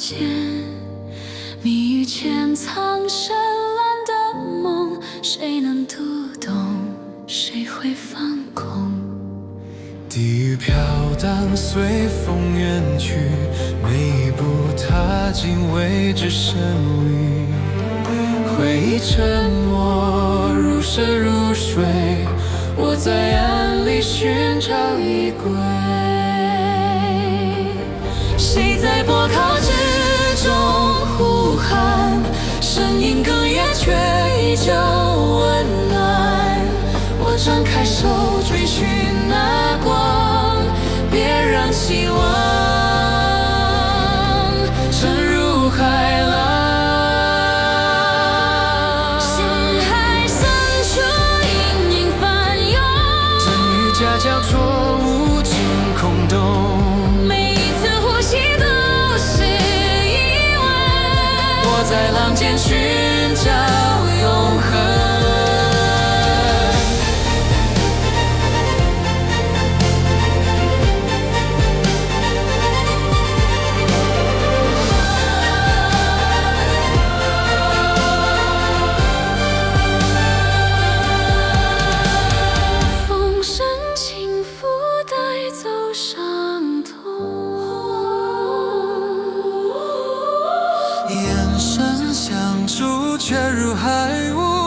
间，谜语潜藏深蓝的梦，谁能读懂？谁会放空？地狱飘荡，随风远去，每一步踏进未知深域。回忆沉默，如深如水，我在暗里寻找依归。谁在波涛之中呼喊？声音哽咽，却依旧温暖。我张开手，追寻那光，别让希望沉入海浪。心海深处，隐隐翻涌，真与假交错，无尽空洞。每一次呼吸都是疑问。我在浪尖寻找永恒。眼神相助，却如海雾。